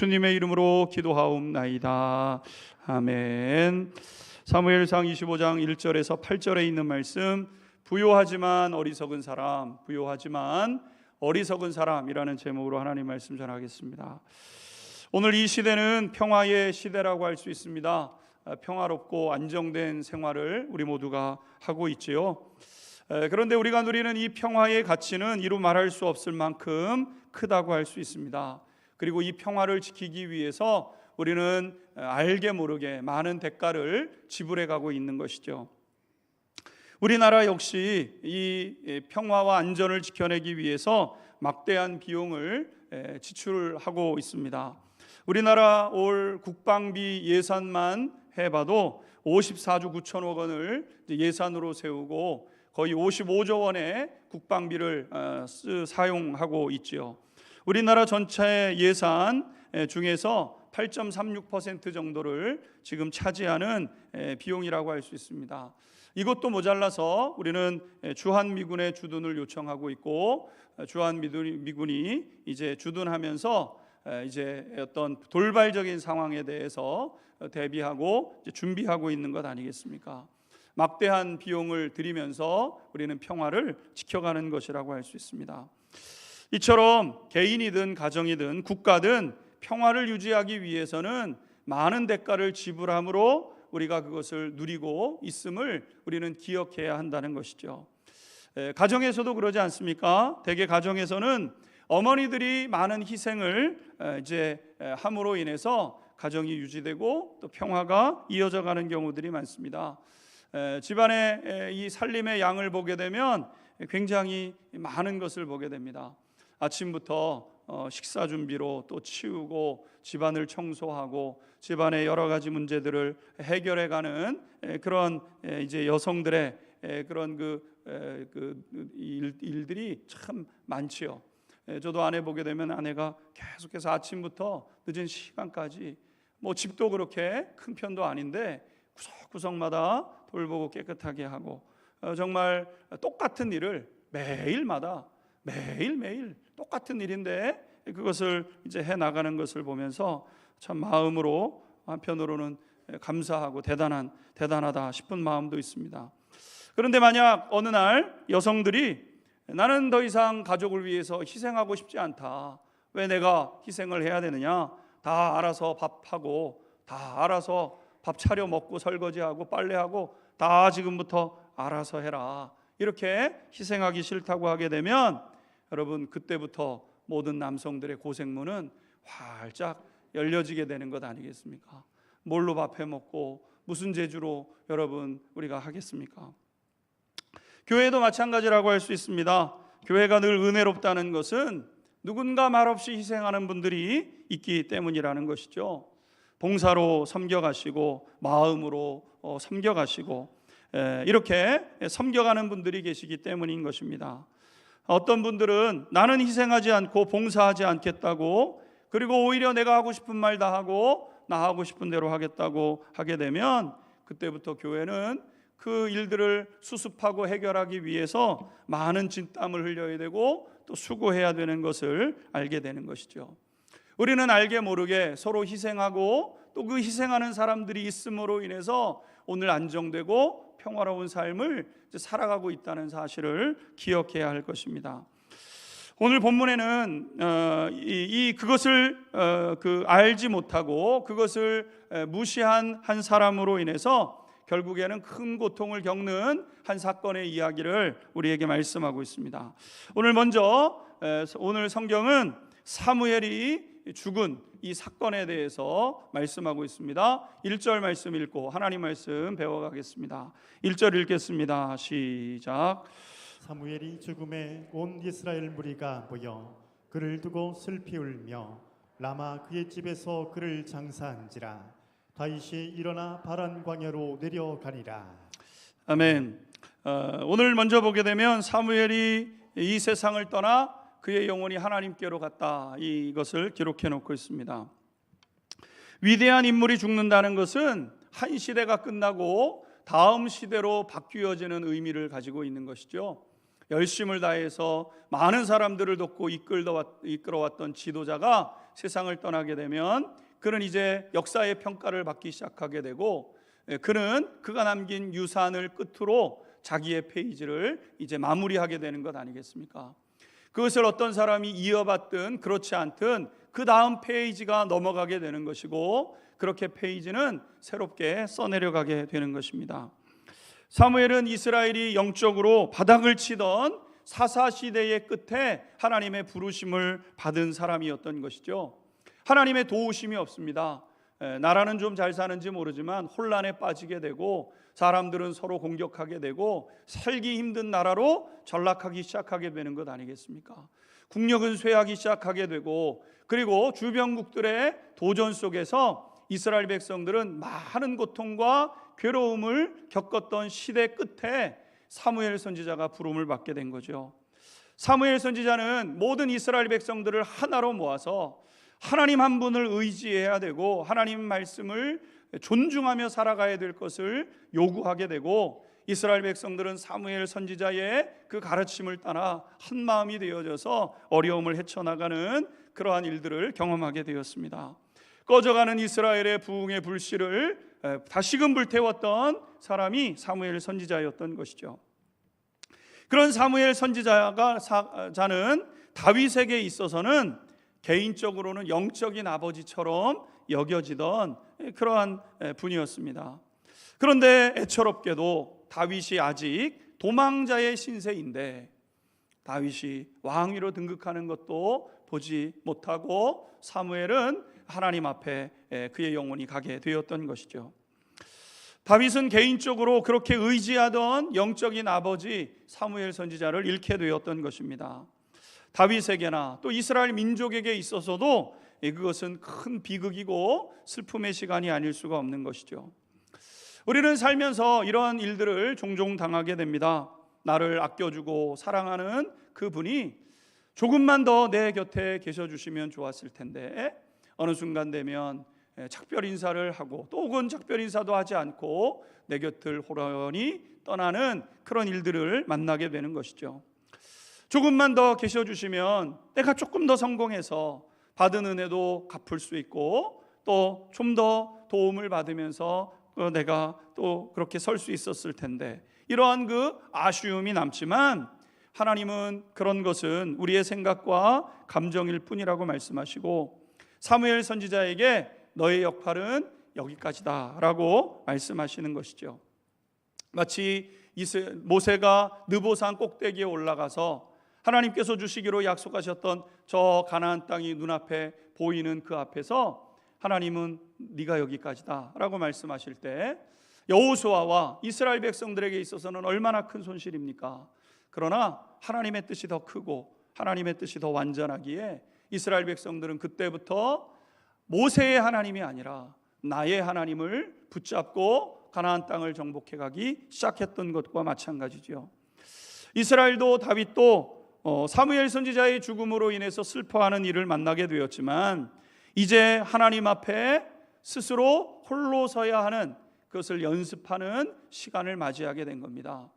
예수님의 이름으로 기도하옵나이다. 아멘. 사무엘상 25장 1절에서 8절에 있는 말씀, 부요하지만 어리석은 사람, 부요하지만 어리석은 사람이라는 제목으로 하나님 말씀 전하겠습니다. 오늘 이 시대는 평화의 시대라고 할 수 있습니다. 평화롭고 안정된 생활을 우리 모두가 하고 있지요. 그런데 우리가 누리는 이 평화의 가치는 이루 말할 수 없을 만큼 크다고 할 수 있습니다. 그리고 이 평화를 지키기 위해서 우리는 알게 모르게 많은 대가를 지불해 가고 있는 것이죠. 우리나라 역시 이 평화와 안전을 지켜내기 위해서 막대한 비용을 지출하고 있습니다. 우리나라 올 국방비 예산만 해봐도 54조 9천억 원을 예산으로 세우고 거의 55조 원의 국방비를 사용하고 있지요. 우리나라 전체 예산 중에서 8.36% 정도를 지금 차지하는 비용이라고 할 수 있습니다. 이것도 모자라서 우리는 주한미군의 주둔을 요청하고 있고, 주한미군이 이제 주둔하면서 이제 어떤 돌발적인 상황에 대해서 대비하고 이제 준비하고 있는 것 아니겠습니까? 막대한 비용을 들이면서 우리는 평화를 지켜가는 것이라고 할 수 있습니다. 이처럼 개인이든 가정이든 국가든 평화를 유지하기 위해서는 많은 대가를 지불함으로 우리가 그것을 누리고 있음을 우리는 기억해야 한다는 것이죠. 가정에서도 그러지 않습니까? 대개 가정에서는 어머니들이 많은 희생을 이제 함으로 인해서 가정이 유지되고 또 평화가 이어져 가는 경우들이 많습니다. 집안의 이 살림의 양을 보게 되면 굉장히 많은 것을 보게 됩니다. 아침부터 식사 준비로 또 치우고 집안을 청소하고 집안의 여러 가지 문제들을 해결해가는 그런 이제 여성들의 그런 일들이 참 많지요. 저도 아내 보게 되면 아내가 계속해서 아침부터 늦은 시간까지 뭐 집도 그렇게 큰 편도 아닌데 구석구석마다 돌보고 깨끗하게 하고 정말 똑같은 일을 매일마다 매일매일 똑같은 일인데 그것을 이제 해 나가는 것을 보면서 참 마음으로 한편으로는 감사하고 대단하다 싶은 마음도 있습니다. 그런데 만약 어느 날 여성들이 나는 더 이상 가족을 위해서 희생하고 싶지 않다, 왜 내가 희생을 해야 되느냐, 다 알아서 밥하고 다 알아서 밥 차려 먹고 설거지하고 빨래하고 다 지금부터 알아서 해라, 이렇게 희생하기 싫다고 하게 되면 여러분 그때부터 모든 남성들의 고생문은 활짝 열려지게 되는 것 아니겠습니까? 뭘로 밥 해먹고 무슨 재주로 여러분 우리가 하겠습니까? 교회도 마찬가지라고 할 수 있습니다. 교회가 늘 은혜롭다는 것은 누군가 말없이 희생하는 분들이 있기 때문이라는 것이죠. 봉사로 섬겨가시고 마음으로 섬겨가시고 이렇게 섬겨가는 분들이 계시기 때문인 것입니다. 어떤 분들은 나는 희생하지 않고 봉사하지 않겠다고, 그리고 오히려 내가 하고 싶은 말 다 하고 나 하고 싶은 대로 하겠다고 하게 되면 그때부터 교회는 그 일들을 수습하고 해결하기 위해서 많은 진땀을 흘려야 되고 또 수고해야 되는 것을 알게 되는 것이죠. 우리는 알게 모르게 서로 희생하고 또 그 희생하는 사람들이 있음으로 인해서 오늘 안정되고 평화로운 삶을 살아가고 있다는 사실을 기억해야 할 것입니다. 오늘 본문에는 그것을 알지 못하고 그것을 무시한 한 사람으로 인해서 결국에는 큰 고통을 겪는 한 사건의 이야기를 우리에게 말씀하고 있습니다. 오늘 성경은 사무엘이 죽은 이 사건에 대해서 말씀하고 있습니다. 1절 말씀 읽고 하나님 말씀 배워가겠습니다. 1절 읽겠습니다. 시작. 사무엘이 죽음에 온 이스라엘 무리가 모여 그를 두고 슬피 울며 라마 그의 집에서 그를 장사한지라. 다윗이 일어나 바란 광야로 내려가니라. 아멘. 오늘 먼저 보게 되면 사무엘이 이 세상을 떠나 그의 영혼이 하나님께로 갔다, 이것을 기록해 놓고 있습니다. 위대한 인물이 죽는다는 것은 한 시대가 끝나고 다음 시대로 바뀌어지는 의미를 가지고 있는 것이죠. 열심을 다해서 많은 사람들을 돕고 이끌어왔던 지도자가 세상을 떠나게 되면 그는 이제 역사의 평가를 받기 시작하게 되고, 그는 그가 남긴 유산을 끝으로 자기의 페이지를 이제 마무리하게 되는 것 아니겠습니까? 그것을 어떤 사람이 이어받든 그렇지 않든 그 다음 페이지가 넘어가게 되는 것이고, 그렇게 페이지는 새롭게 써내려가게 되는 것입니다. 사무엘은 이스라엘이 영적으로 바닥을 치던 사사시대의 끝에 하나님의 부르심을 받은 사람이었던 것이죠. 하나님의 도우심이 없습니다. 나라는 좀 잘 사는지 모르지만 혼란에 빠지게 되고, 사람들은 서로 공격하게 되고, 살기 힘든 나라로 전락하기 시작하게 되는 것 아니겠습니까? 국력은 쇠하기 시작하게 되고, 그리고 주변국들의 도전 속에서 이스라엘 백성들은 많은 고통과 괴로움을 겪었던 시대 끝에 사무엘 선지자가 부름을 받게 된 거죠. 사무엘 선지자는 모든 이스라엘 백성들을 하나로 모아서 하나님 한 분을 의지해야 되고, 하나님 말씀을 존중하며 살아가야 될 것을 요구하게 되고, 이스라엘 백성들은 사무엘 선지자의 그 가르침을 따라 한 마음이 되어져서 어려움을 헤쳐나가는 그러한 일들을 경험하게 되었습니다. 꺼져가는 이스라엘의 부흥의 불씨를 다시금 불태웠던 사람이 사무엘 선지자였던 것이죠. 그런 사무엘 선지자는 다윗에게 있어서는 개인적으로는 영적인 아버지처럼 여겨지던 그러한 분이었습니다. 그런데 애처롭게도 다윗이 아직 도망자의 신세인데, 다윗이 왕위로 등극하는 것도 보지 못하고 사무엘은 하나님 앞에 그의 영혼이 가게 되었던 것이죠. 다윗은 개인적으로 그렇게 의지하던 영적인 아버지 사무엘 선지자를 잃게 되었던 것입니다. 다윗에게나 또 이스라엘 민족에게 있어서도 그것은 큰 비극이고 슬픔의 시간이 아닐 수가 없는 것이죠. 우리는 살면서 이러한 일들을 종종 당하게 됩니다. 나를 아껴주고 사랑하는 그분이 조금만 더 내 곁에 계셔 주시면 좋았을 텐데, 어느 순간 되면 작별 인사를 하고 또 혹은 작별 인사도 하지 않고 내 곁을 호련히 떠나는 그런 일들을 만나게 되는 것이죠. 조금만 더 계셔 주시면 내가 조금 더 성공해서 받은 은혜도 갚을 수 있고, 또 좀 더 도움을 받으면서 내가 또 그렇게 설 수 있었을 텐데, 이러한 그 아쉬움이 남지만 하나님은 그런 것은 우리의 생각과 감정일 뿐이라고 말씀하시고, 사무엘 선지자에게 너의 역할은 여기까지다 라고 말씀하시는 것이죠. 마치 모세가 느보산 꼭대기에 올라가서 하나님께서 주시기로 약속하셨던 저 가나안 땅이 눈앞에 보이는 그 앞에서 하나님은 네가 여기까지다 라고 말씀하실 때, 여호수아와 이스라엘 백성들에게 있어서는 얼마나 큰 손실입니까? 그러나 하나님의 뜻이 더 크고 하나님의 뜻이 더 완전하기에 이스라엘 백성들은 그때부터 모세의 하나님이 아니라 나의 하나님을 붙잡고 가나안 땅을 정복해 가기 시작했던 것과 마찬가지죠. 이스라엘도 다윗도 사무엘 선지자의 죽음으로 인해서 슬퍼하는 일을 만나게 되었지만, 이제 하나님 앞에 스스로 홀로 서야 하는, 그것을 연습하는 시간을 맞이하게 된 겁니다.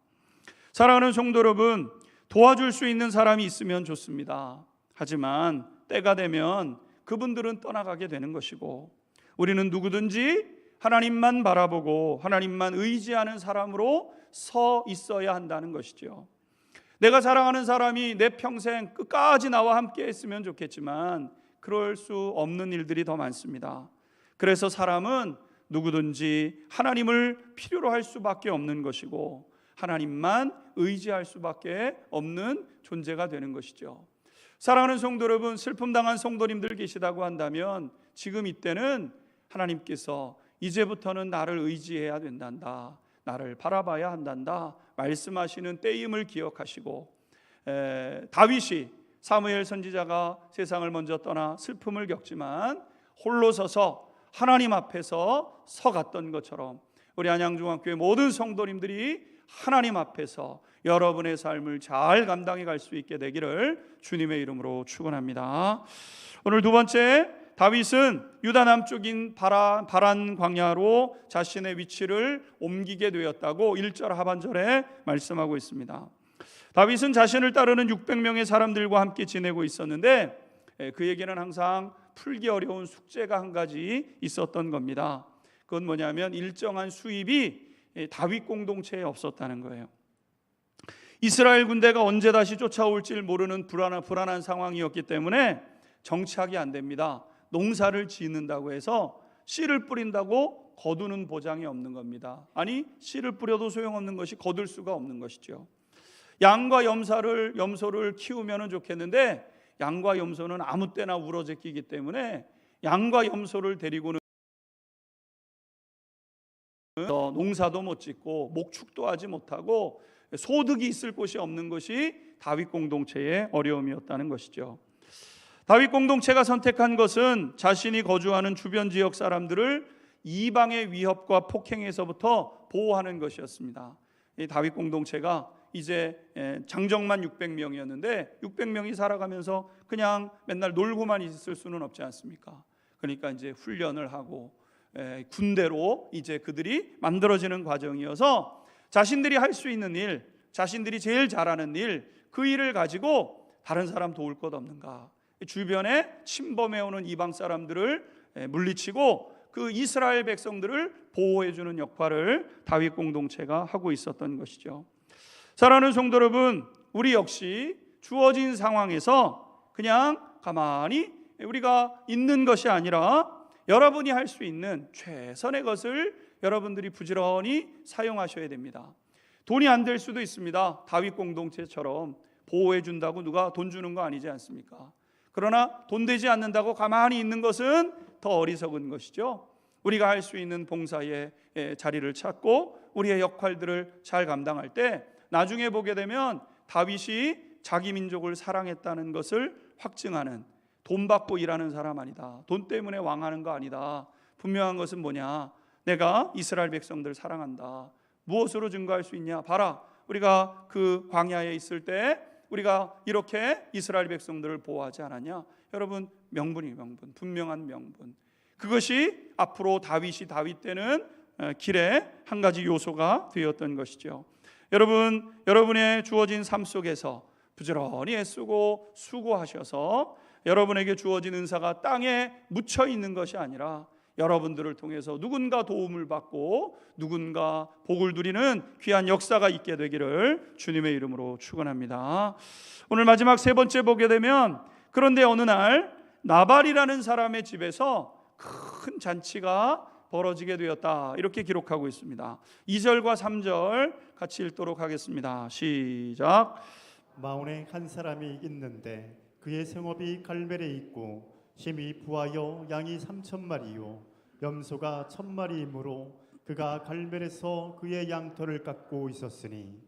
사랑하는 성도 여러분, 도와줄 수 있는 사람이 있으면 좋습니다. 하지만 때가 되면 그분들은 떠나가게 되는 것이고, 우리는 누구든지 하나님만 바라보고 하나님만 의지하는 사람으로 서 있어야 한다는 것이죠. 내가 사랑하는 사람이 내 평생 끝까지 나와 함께 했으면 좋겠지만 그럴 수 없는 일들이 더 많습니다. 그래서 사람은 누구든지 하나님을 필요로 할 수밖에 없는 것이고, 하나님만 의지할 수밖에 없는 존재가 되는 것이죠. 사랑하는 성도 여러분, 슬픔 당한 성도님들 계시다고 한다면 지금 이때는 하나님께서 이제부터는 나를 의지해야 된단다, 나를 바라봐야 한단다 말씀하시는 때임을 기억하시고, 다윗이 사무엘 선지자가 세상을 먼저 떠나 슬픔을 겪지만 홀로 서서 하나님 앞에서 서갔던 것처럼 우리 안양중앙교회 모든 성도님들이 하나님 앞에서 여러분의 삶을 잘 감당해 갈 수 있게 되기를 주님의 이름으로 축원합니다. 오늘 두 번째, 다윗은 유다 남쪽인 바란 광야로 자신의 위치를 옮기게 되었다고 1절 하반절에 말씀하고 있습니다. 다윗은 자신을 따르는 600명의 사람들과 함께 지내고 있었는데 그에게는 항상 풀기 어려운 숙제가 한 가지 있었던 겁니다. 그건 뭐냐면 일정한 수입이 다윗 공동체에 없었다는 거예요. 이스라엘 군대가 언제 다시 쫓아올지 모르는 불안한 상황이었기 때문에 정착이 안 됩니다. 농사를 짓는다고 해서 씨를 뿌린다고 거두는 보장이 없는 겁니다. 아니, 씨를 뿌려도 소용없는 것이 거둘 수가 없는 것이죠. 양과 염소를 키우면 좋겠는데 양과 염소는 아무 때나 울어제끼기 때문에 양과 염소를 데리고는 농사도 못 짓고 목축도 하지 못하고 소득이 있을 곳이 없는 것이 다윗 공동체의 어려움이었다는 것이죠. 다윗 공동체가 선택한 것은 자신이 거주하는 주변 지역 사람들을 이방의 위협과 폭행에서부터 보호하는 것이었습니다. 이 다윗 공동체가 이제 장정만 600명이었는데 600명이 살아가면서 그냥 맨날 놀고만 있을 수는 없지 않습니까? 그러니까 이제 훈련을 하고 군대로 이제 그들이 만들어지는 과정이어서 자신들이 할 수 있는 일, 자신들이 제일 잘하는 일, 그 일을 가지고 다른 사람 도울 것 없는가? 주변에 침범해오는 이방 사람들을 물리치고 그 이스라엘 백성들을 보호해주는 역할을 다윗 공동체가 하고 있었던 것이죠. 사랑하는 성도 여러분, 우리 역시 주어진 상황에서 그냥 가만히 우리가 있는 것이 아니라 여러분이 할 수 있는 최선의 것을 여러분들이 부지런히 사용하셔야 됩니다. 돈이 안 될 수도 있습니다. 다윗 공동체처럼 보호해 준다고 누가 돈 주는 거 아니지 않습니까? 그러나 돈 되지 않는다고 가만히 있는 것은 더 어리석은 것이죠. 우리가 할 수 있는 봉사의 자리를 찾고 우리의 역할들을 잘 감당할 때 나중에 보게 되면 다윗이 자기 민족을 사랑했다는 것을 확증하는, 돈 받고 일하는 사람 아니다, 돈 때문에 왕하는 거 아니다, 분명한 것은 뭐냐, 내가 이스라엘 백성들 사랑한다. 무엇으로 증거할 수 있냐? 봐라, 우리가 그 광야에 있을 때 우리가 이렇게 이스라엘 백성들을 보호하지 않았냐? 여러분, 명분이 분명한 명분. 그것이 앞으로 다윗이 다윗 되는 길의 한 가지 요소가 되었던 것이죠. 여러분, 여러분의 주어진 삶 속에서 부지런히 애쓰고 수고하셔서 여러분에게 주어진 은사가 땅에 묻혀 있는 것이 아니라 여러분들을 통해서 누군가 도움을 받고 누군가 복을 누리는 귀한 역사가 있게 되기를 주님의 이름으로 축원합니다. 오늘 마지막 세 번째 보게 되면, 그런데 어느 날 나발이라는 사람의 집에서 큰 잔치가 벌어지게 되었다, 이렇게 기록하고 있습니다. 2절과 3절 같이 읽도록 하겠습니다. 시작. 마온에 한 사람이 있는데 그의 생업이 갈멜에 있고 심히 부하여 양이 3,000마리요 염소가 1,000마리이므로 그가 갈멜에서 그의 양털을 깎고 있었으니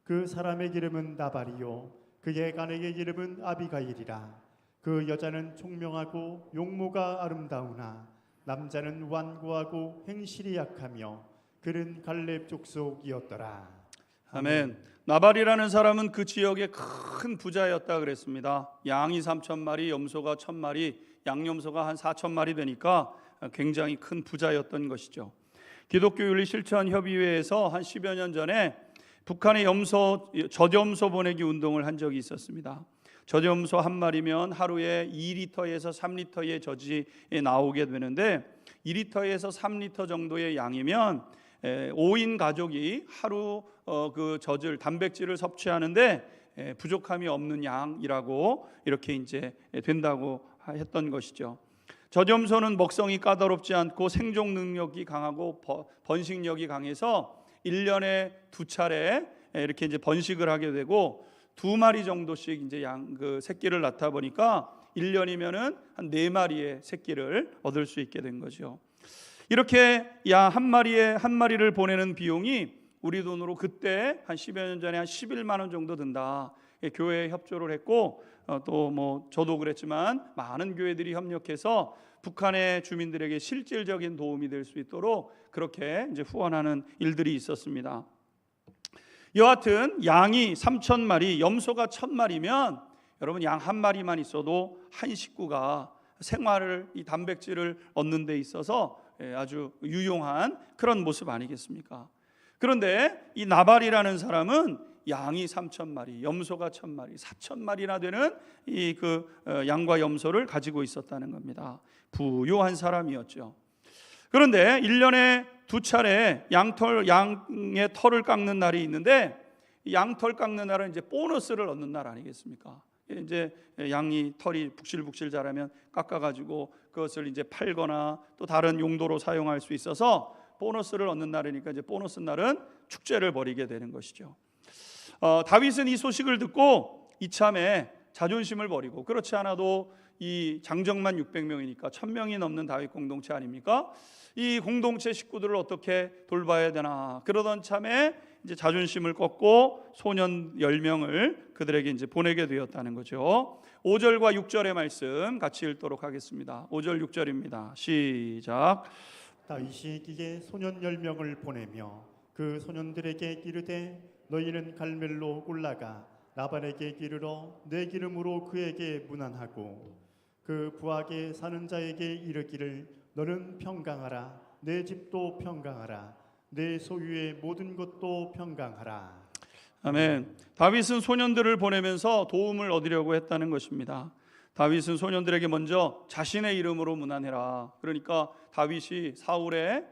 그 사람의 이름은 나발이요 그의 아내의 이름은 아비가일이라. 그 여자는 총명하고 용모가 아름다우나 남자는 완고하고 행실이 약하며 그는 갈렙 족속이었더라. 아멘. 나발이라는 사람은 그 지역의 큰 부자였다 그랬습니다. 양이 3,000마리, 염소가 1,000마리, 양염소가 한 4,000마리 되니까 굉장히 큰 부자였던 것이죠. 기독교 윤리 실천 협의회에서 한 10여 년 전에 북한의 젖염소 보내기 운동을 한 적이 있었습니다. 젖염소 한 마리면 하루에 2리터에서 3리터의 젖이 나오게 되는데 2리터에서 3리터 정도의 양이면 5인 가족이 하루 그 젖을, 단백질을 섭취하는데 부족함이 없는 양이라고 이렇게 이제 된다고 했던 것이죠. 젖염소는 먹성이 까다롭지 않고 생존 능력이 강하고 번식력이 강해서 1년에 2차례 이렇게 이제 번식을 하게 되고 2마리 정도씩 이제 그 새끼를 낳다 보니까 1년이면은 한 4마리의 새끼를 얻을 수 있게 된 거죠. 이렇게 양 한 마리를 보내는 비용이 우리 돈으로 그때 한 10여 년 전에 한 11만 원 정도 든다. 교회에 협조를 했고 또 뭐 저도 그랬지만 많은 교회들이 협력해서 북한의 주민들에게 실질적인 도움이 될 수 있도록 그렇게 이제 후원하는 일들이 있었습니다. 여하튼 양이 3,000마리, 염소가 1,000마리면 여러분 양 한 마리만 있어도 한 식구가 생활을, 이 단백질을 얻는 데 있어서 아주 유용한 그런 모습 아니겠습니까? 그런데 이 나발이라는 사람은 양이 3,000마리, 염소가 1,000마리, 4,000마리나 되는 이 양과 염소를 가지고 있었다는 겁니다. 부유한 사람이었죠. 그런데 1년에 2차례 양의 털을 깎는 날이 있는데, 양털 깎는 날은 이제 보너스를 얻는 날 아니겠습니까? 이제 양이 털이 북실북실 자라면 깎아가지고 그것을 이제 팔거나 또 다른 용도로 사용할 수 있어서 보너스를 얻는 날이니까 이제 보너스 날은 축제를 벌이게 되는 것이죠. 다윗은 이 소식을 듣고 이참에 자존심을 버리고, 그렇지 않아도 이 장정만 600명이니까 1000명이 넘는 다윗 공동체 아닙니까? 이 공동체 식구들을 어떻게 돌봐야 되나, 그러던 참에 이제 자존심을 꺾고 소년 10명을 그들에게 이제 보내게 되었다는 거죠. 5절과 6절의 말씀 같이 읽도록 하겠습니다. 5절 6절입니다. 시작. 다윗이 그에게 소년 10명을 보내며 그 소년들에게 이르되 너희는 갈멜로 올라가 나발에게 이르러 내 기름으로 그에게 문안하고 그 부하게 사는 자에게 이르기를 너는 평강하라, 내 집도 평강하라, 내 소유의 모든 것도 평강하라. 아멘. 다윗은 소년들을 보내면서 도움을 얻으려고 했다는 것입니다. 다윗은 소년들에게 먼저 자신의 이름으로 문안해라. 그러니까 다윗이 사울의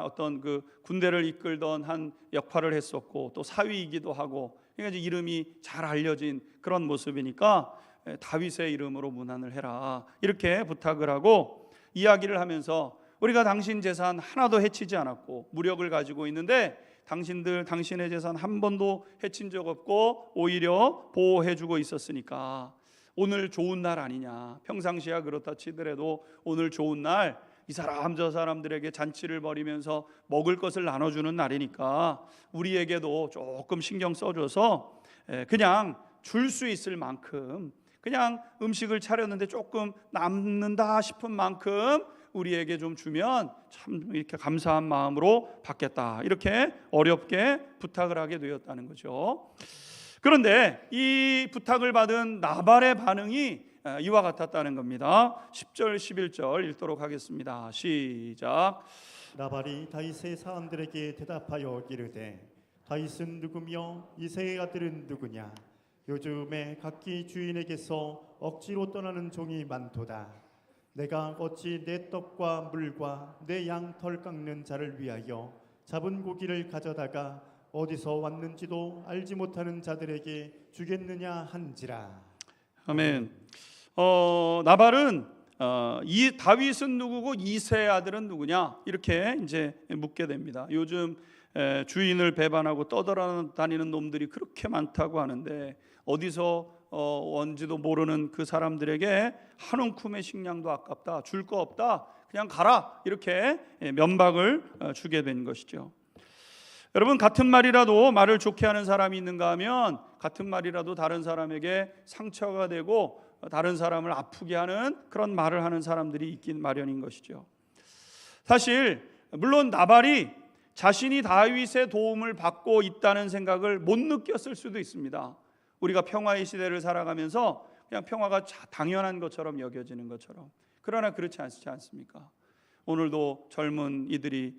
어떤 군대를 이끌던 한 역할을 했었고 또 사위이기도 하고, 그러니까 이제 이름이 잘 알려진 그런 모습이니까 다윗의 이름으로 문안을 해라, 이렇게 부탁을 하고 이야기를 하면서 우리가 당신 재산 하나도 해치지 않았고 무력을 가지고 있는데 당신의 재산 한 번도 해친 적 없고 오히려 보호해주고 있었으니까 오늘 좋은 날 아니냐. 평상시야 그렇다 치더라도 오늘 좋은 날, 이 사람 저 사람들에게 잔치를 벌이면서 먹을 것을 나눠주는 날이니까 우리에게도 조금 신경 써줘서 그냥 줄 수 있을 만큼, 그냥 음식을 차렸는데 조금 남는다 싶은 만큼 우리에게 좀 주면 참 이렇게 감사한 마음으로 받겠다, 이렇게 어렵게 부탁을 하게 되었다는 거죠. 그런데 이 부탁을 받은 나발의 반응이 이와 같았다는 겁니다. 10절 11절 읽도록 하겠습니다. 시작. 나발이 다윗의 사람들에게 대답하여 이르되 다윗은 누구며 이새의 아들은 누구냐? 요즘에 각기 주인에게서 억지로 떠나는 종이 많도다. 내가 어찌 내 떡과 물과 내 양 털 깎는 자를 위하여 잡은 고기를 가져다가 어디서 왔는지도 알지 못하는 자들에게 주겠느냐 한지라. 아멘. 나발은 이 다윗은 누구고 이새의 아들은 누구냐, 이렇게 이제 묻게 됩니다. 요즘 주인을 배반하고 떠돌아다니는 놈들이 그렇게 많다고 하는데 어디서 온지도 모르는 그 사람들에게 한 움큼의 식량도 아깝다, 줄 거 없다, 그냥 가라, 이렇게 면박을 주게 된 것이죠. 여러분, 같은 말이라도 말을 좋게 하는 사람이 있는가 하면 같은 말이라도 다른 사람에게 상처가 되고 다른 사람을 아프게 하는 그런 말을 하는 사람들이 있긴 마련인 것이죠. 사실 물론 나발이 자신이 다윗의 도움을 받고 있다는 생각을 못 느꼈을 수도 있습니다. 우리가 평화의 시대를 살아가면서 그냥 평화가 당연한 것처럼 여겨지는 것처럼. 그러나 그렇지 않지 않습니까? 오늘도 젊은 이들이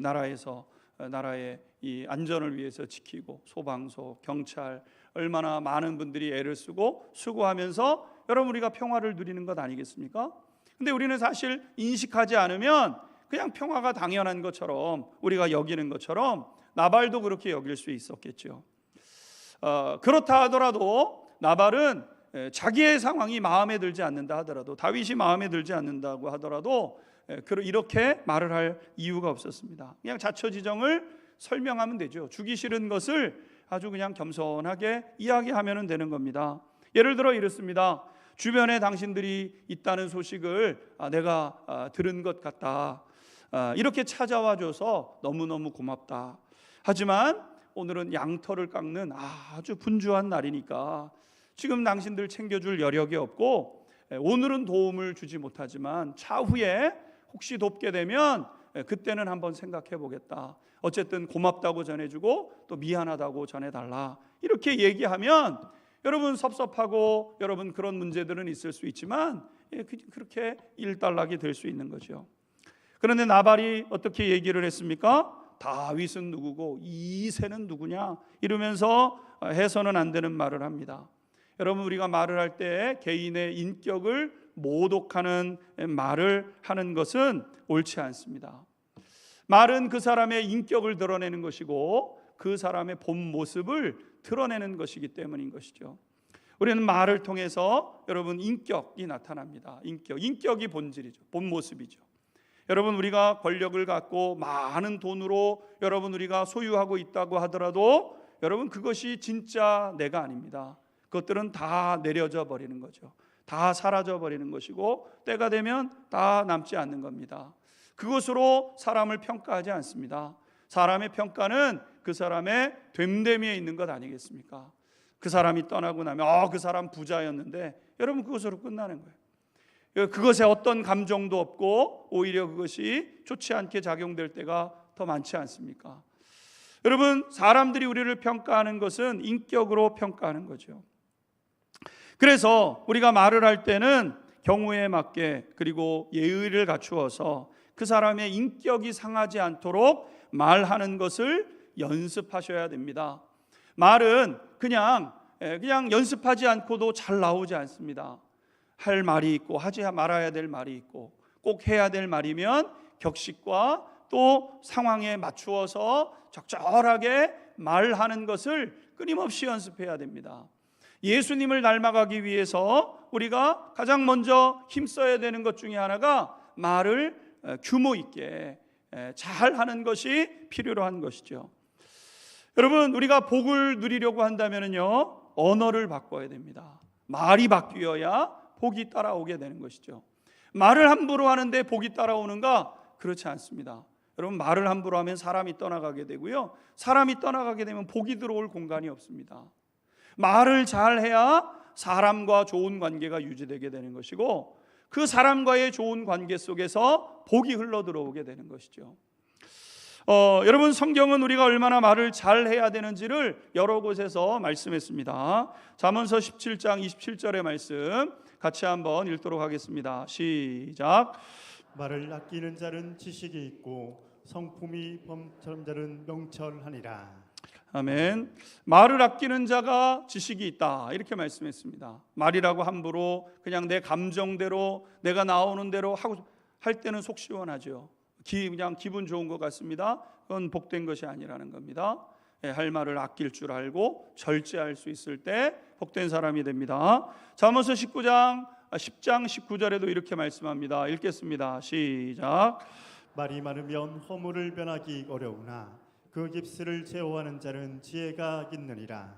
나라의 이 안전을 위해서 지키고 소방서, 경찰, 얼마나 많은 분들이 애를 쓰고 수고하면서 여러분 우리가 평화를 누리는 것 아니겠습니까? 근데 우리는 사실 인식하지 않으면 그냥 평화가 당연한 것처럼 우리가 여기는 것처럼 나발도 그렇게 여길 수 있었겠죠. 그렇다 하더라도 나발은 자기의 상황이 마음에 들지 않는다 하더라도, 다윗이 마음에 들지 않는다고 하더라도 이렇게 말을 할 이유가 없었습니다. 그냥 자처지정을 설명하면 되죠. 주기 싫은 것을 아주 그냥 겸손하게 이야기하면 되는 겁니다. 예를 들어 이렇습니다. 주변에 당신들이 있다는 소식을 내가 들은 것 같다. 이렇게 찾아와 줘서 너무너무 고맙다. 하지만 오늘은 양털을 깎는 아주 분주한 날이니까 지금 당신들 챙겨줄 여력이 없고 오늘은 도움을 주지 못하지만 차후에 혹시 돕게 되면 그때는 한번 생각해 보겠다. 어쨌든 고맙다고 전해주고 또 미안하다고 전해달라. 이렇게 얘기하면 여러분 섭섭하고 여러분 그런 문제들은 있을 수 있지만 그렇게 일단락이 될 수 있는 거죠. 그런데 나발이 어떻게 얘기를 했습니까? 다윗은 누구고 이새는 누구냐 이러면서 해서는 안 되는 말을 합니다. 여러분, 우리가 말을 할 때 개인의 인격을 모독하는 말을 하는 것은 옳지 않습니다. 말은 그 사람의 인격을 드러내는 것이고 그 사람의 본 모습을 드러내는 것이기 때문인 것이죠. 우리는 말을 통해서 여러분 인격이 나타납니다. 인격이 본질이죠. 본 모습이죠. 여러분, 우리가 권력을 갖고 많은 돈으로 여러분 우리가 소유하고 있다고 하더라도 여러분 그것이 진짜 내가 아닙니다. 그것들은 다 내려져 버리는 거죠. 다 사라져 버리는 것이고 때가 되면 다 남지 않는 겁니다. 그것으로 사람을 평가하지 않습니다. 사람의 평가는 그 사람의 됨됨이에 있는 것 아니겠습니까? 그 사람이 떠나고 나면 그 사람 부자였는데 여러분 그것으로 끝나는 거예요. 그것에 어떤 감정도 없고 오히려 그것이 좋지 않게 작용될 때가 더 많지 않습니까? 여러분, 사람들이 우리를 평가하는 것은 인격으로 평가하는 거죠. 그래서 우리가 말을 할 때는 경우에 맞게 그리고 예의를 갖추어서 그 사람의 인격이 상하지 않도록 말하는 것을 연습하셔야 됩니다. 말은 그냥 연습하지 않고도 잘 나오지 않습니다. 할 말이 있고 하지 말아야 될 말이 있고 꼭 해야 될 말이면 격식과 또 상황에 맞추어서 적절하게 말하는 것을 끊임없이 연습해야 됩니다. 예수님을 닮아가기 위해서 우리가 가장 먼저 힘써야 되는 것 중에 하나가 말을 규모 있게 잘 하는 것이 필요로 한 것이죠. 여러분, 우리가 복을 누리려고 한다면요 언어를 바꿔야 됩니다. 말이 바뀌어야 복이 따라오게 되는 것이죠. 말을 함부로 하는데 복이 따라오는가? 그렇지 않습니다. 여러분, 말을 함부로 하면 사람이 떠나가게 되고요, 사람이 떠나가게 되면 복이 들어올 공간이 없습니다. 말을 잘해야 사람과 좋은 관계가 유지되게 되는 것이고 그 사람과의 좋은 관계 속에서 복이 흘러들어오게 되는 것이죠. 여러분, 성경은 우리가 얼마나 말을 잘해야 되는지를 여러 곳에서 말씀했습니다. 잠언서 17장 27절의 말씀 같이 한번 읽도록 하겠습니다. 시작. 말을 아끼는 자는 지식이 있고 성품이 범처럼 자는 명철하니라. 아멘. 말을 아끼는 자가 지식이 있다 이렇게 말씀했습니다. 말이라고 함부로 그냥 내 감정대로 내가 나오는 대로 하고 할 때는 속 시원하죠. 그냥 기분 좋은 것 같습니다. 그건 복된 것이 아니라는 겁니다. 할 말을 아낄 줄 알고 절제할 수 있을 때 복된 사람이 됩니다. 잠언서 10장 19절에도 이렇게 말씀합니다. 읽겠습니다. 시작. 말이 많으면 허물을 변하기 어려우나 그 입술을 제어하는 자는 지혜가 있느니라.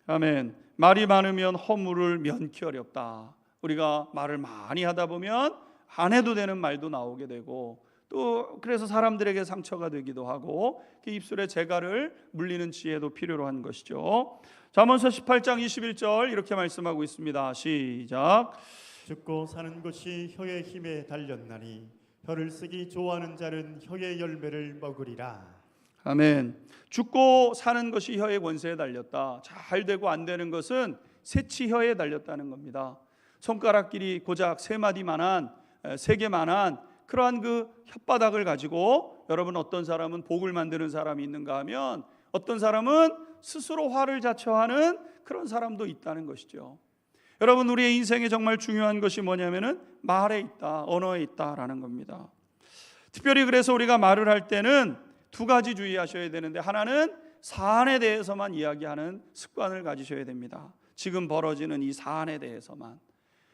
아멘. 말이 많으면 허물을 면키 어렵다. 우리가 말을 많이 하다 보면 안 해도 되는 말도 나오게 되고 또 그래서 사람들에게 상처가 되기도 하고 그 입술의 재갈을 물리는 지혜도 필요로 한 것이죠. 잠언서 18장 21절 이렇게 말씀하고 있습니다. 시작. 죽고 사는 것이 혀의 힘에 달렸나니 혀를 쓰기 좋아하는 자는 혀의 열매를 먹으리라. 아멘. 죽고 사는 것이 혀의 권세에 달렸다. 잘 되고 안 되는 것은 새치 혀에 달렸다는 겁니다. 손가락끼리 고작 3마디만한 3개만한 그러한 그 혓바닥을 가지고 여러분 어떤 사람은 복을 만드는 사람이 있는가 하면 어떤 사람은 스스로 화를 자처하는 그런 사람도 있다는 것이죠. 여러분, 우리의 인생에 정말 중요한 것이 뭐냐면은 말에 있다, 언어에 있다라는 겁니다. 특별히 그래서 우리가 말을 할 때는 2가지 주의하셔야 되는데 하나는 사안에 대해서만 이야기하는 습관을 가지셔야 됩니다. 지금 벌어지는 이 사안에 대해서만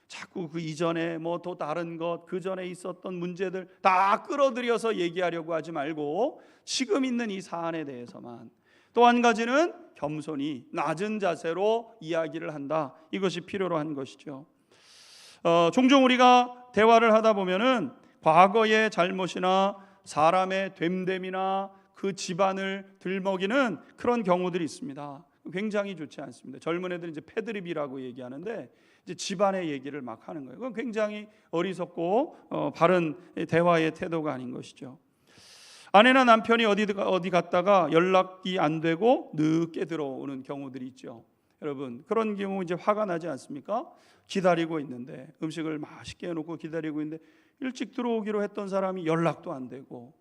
자꾸 그 이전에 뭐 또 다른 것 그 전에 있었던 문제들 다 끌어들여서 얘기하려고 하지 말고 지금 있는 이 사안에 대해서만. 또 한 가지는 겸손히 낮은 자세로 이야기를 한다. 이것이 필요로 한 것이죠. 종종 우리가 대화를 하다 보면은 과거의 잘못이나 사람의 됨됨이나 그 집안을 들먹이는 그런 경우들이 있습니다. 굉장히 좋지 않습니다. 젊은 애들은 이제 패드립이라고 얘기하는데 이제 집안의 얘기를 막 하는 거예요. 그건 굉장히 어리석고 바른 대화의 태도가 아닌 것이죠. 아내나 남편이 어디 갔다가 연락이 안 되고 늦게 들어오는 경우들이 있죠. 여러분, 그런 경우 이제 화가 나지 않습니까? 기다리고 있는데 음식을 맛있게 해놓고 기다리고 있는데 일찍 들어오기로 했던 사람이 연락도 안 되고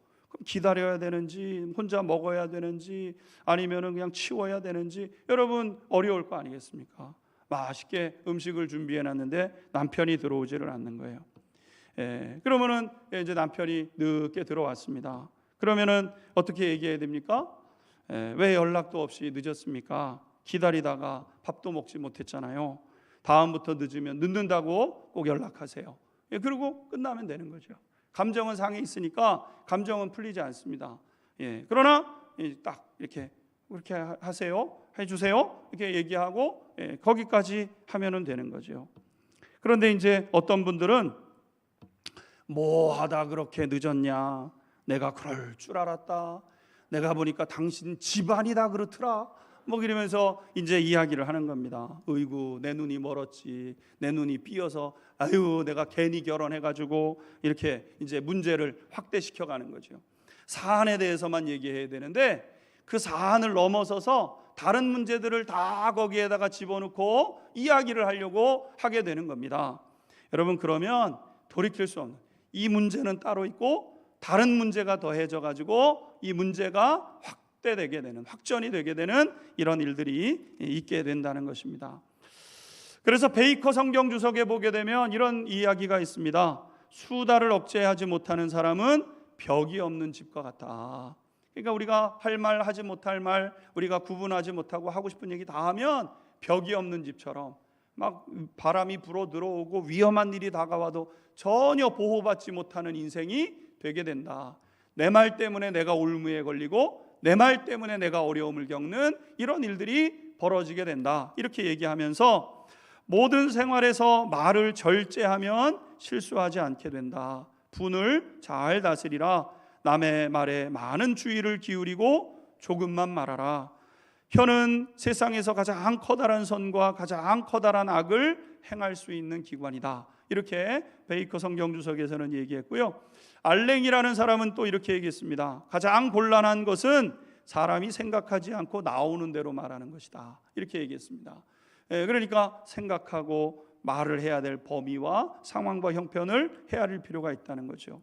기다려야 되는지, 혼자 먹어야 되는지, 아니면은 그냥 치워야 되는지, 여러분 어려울 거 아니겠습니까? 맛있게 음식을 준비해 놨는데 남편이 들어오지를 않는 거예요. 그러면은 이제 남편이 늦게 들어왔습니다. 그러면은 어떻게 얘기해야 됩니까? 왜 연락도 없이 늦었습니까? 기다리다가 밥도 먹지 못했잖아요. 다음부터 늦는다고 꼭 연락하세요. 그리고 끝나면 되는 거죠. 감정은 상해 있으니까 감정은 풀리지 않습니다. 그러나 딱 이렇게 그렇게 하세요, 해주세요, 이렇게 얘기하고 거기까지 하면은 되는 거죠. 그런데 이제 어떤 분들은 뭐 하다 그렇게 늦었냐? 내가 그럴 줄 알았다. 내가 보니까 당신 집안이 다 그렇더라. 뭐 이러면서 이제 이야기를 하는 겁니다. 어이구, 내 눈이 멀었지. 내 눈이 삐어서 아유, 내가 괜히 결혼해가지고 이렇게 이제 문제를 확대시켜 가는 거죠. 사안에 대해서만 얘기해야 되는데 그 사안을 넘어서서 다른 문제들을 다 거기에다가 집어넣고 이야기를 하려고 하게 되는 겁니다. 여러분, 그러면 돌이킬 수 없는, 이 문제는 따로 있고 다른 문제가 더해져 가지고 이 문제가 확대되게 되는, 확전이 되게 되는 이런 일들이 있게 된다는 것입니다. 그래서 베이커 성경 주석에 보게 되면 이런 이야기가 있습니다. 수다를 억제하지 못하는 사람은 벽이 없는 집과 같다. 그러니까 우리가 할 말, 하지 못할 말, 우리가 구분하지 못하고 하고 싶은 얘기 다 하면 벽이 없는 집처럼 막 바람이 불어 들어오고 위험한 일이 다가와도 전혀 보호받지 못하는 인생이 되게 된다. 내 말 때문에 내가 올무에 걸리고 내 말 때문에 내가 어려움을 겪는 이런 일들이 벌어지게 된다. 이렇게 얘기하면서 모든 생활에서 말을 절제하면 실수하지 않게 된다. 분을 잘 다스리라. 남의 말에 많은 주의를 기울이고 조금만 말하라. 혀는 세상에서 가장 커다란 선과 가장 커다란 악을 행할 수 있는 기관이다. 이렇게 베이커 성경주석에서는 얘기했고요. 알랭이라는 사람은 또 이렇게 얘기했습니다. 가장 곤란한 것은 사람이 생각하지 않고 나오는 대로 말하는 것이다. 이렇게 얘기했습니다. 그러니까 생각하고 말을 해야 될 범위와 상황과 형편을 헤아릴 필요가 있다는 거죠.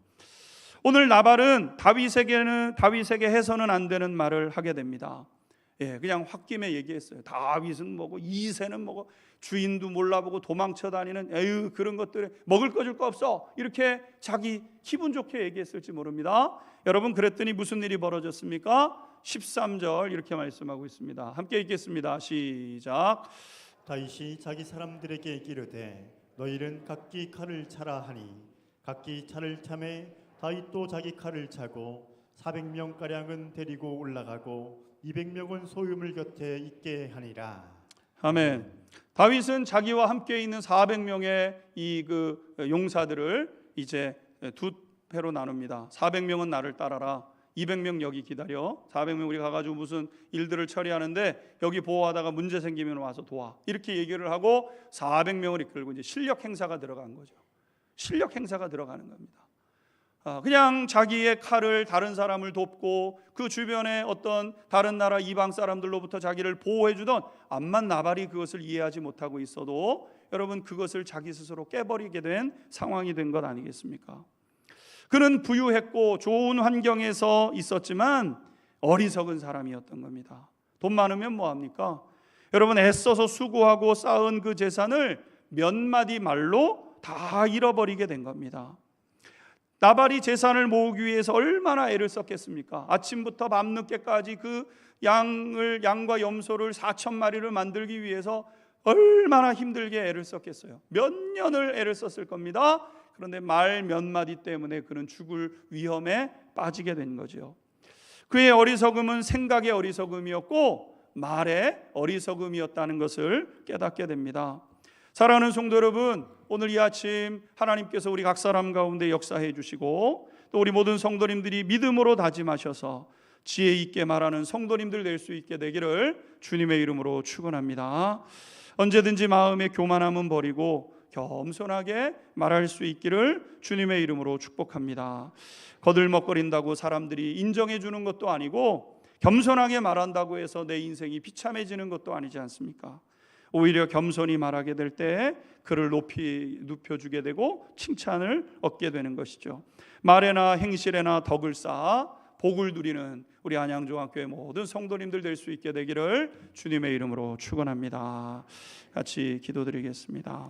오늘 나발은 다윗에게 해서는 안 되는 말을 하게 됩니다. 그냥 홧김에 얘기했어요. 다윗은 뭐고 이새는 뭐고 주인도 몰라보고 도망쳐 다니는 에휴 그런 것들에 먹을 거 줄 거 없어. 이렇게 자기 기분 좋게 얘기했을지 모릅니다. 여러분, 그랬더니 무슨 일이 벌어졌습니까? 13절 이렇게 말씀하고 있습니다. 함께 읽겠습니다. 시작. 다윗이 자기 사람들에게 이르되 너희는 각기 칼을 차라 하니 각기 차를 차매 다윗도 자기 칼을 차고 400명 가량은 데리고 올라가고 200명은 소유물 곁에 있게 하니라. 아멘. 다윗은 자기와 함께 있는 400명의 이 용사들을 이제 두 패로 나눕니다. 400명은 나를 따라라. 200명 여기 기다려. 400명 우리 가가지고 무슨 일들을 처리하는데 여기 보호하다가 문제 생기면 와서 도와. 이렇게 얘기를 하고 400명을 이끌고 이제 실력 행사가 들어간 거죠. 실력 행사가 들어가는 겁니다. 그냥 자기의 칼을 다른 사람을 돕고 그 주변에 어떤 다른 나라 이방 사람들로부터 자기를 보호해주던 암만 나발이 그것을 이해하지 못하고 있어도 여러분 그것을 자기 스스로 깨버리게 된 상황이 된 것 아니겠습니까? 그는 부유했고 좋은 환경에서 있었지만 어리석은 사람이었던 겁니다. 돈 많으면 뭐합니까? 여러분, 애써서 수고하고 쌓은 그 재산을 몇 마디 말로 다 잃어버리게 된 겁니다. 나발이 재산을 모으기 위해서 얼마나 애를 썼겠습니까? 아침부터 밤늦게까지 그 양과 염소를 4,000마리를 만들기 위해서 얼마나 힘들게 애를 썼겠어요. 몇 년을 애를 썼을 겁니다. 그런데 말 몇 마디 때문에 그는 죽을 위험에 빠지게 된 거죠. 그의 어리석음은 생각의 어리석음이었고 말의 어리석음이었다는 것을 깨닫게 됩니다. 사랑하는 성도 여러분, 오늘 이 아침 하나님께서 우리 각 사람 가운데 역사해 주시고 또 우리 모든 성도님들이 믿음으로 다짐하셔서 지혜 있게 말하는 성도님들 될 수 있게 되기를 주님의 이름으로 축원합니다. 언제든지 마음의 교만함은 버리고 겸손하게 말할 수 있기를 주님의 이름으로 축복합니다. 거들먹거린다고 사람들이 인정해 주는 것도 아니고 겸손하게 말한다고 해서 내 인생이 비참해지는 것도 아니지 않습니까? 오히려 겸손히 말하게 될 때 그를 높여주게 되고 칭찬을 얻게 되는 것이죠. 말에나 행실에나 덕을 쌓아 복을 누리는 우리 안양종합교회 모든 성도님들 될 수 있게 되기를 주님의 이름으로 축원합니다. 같이 기도드리겠습니다.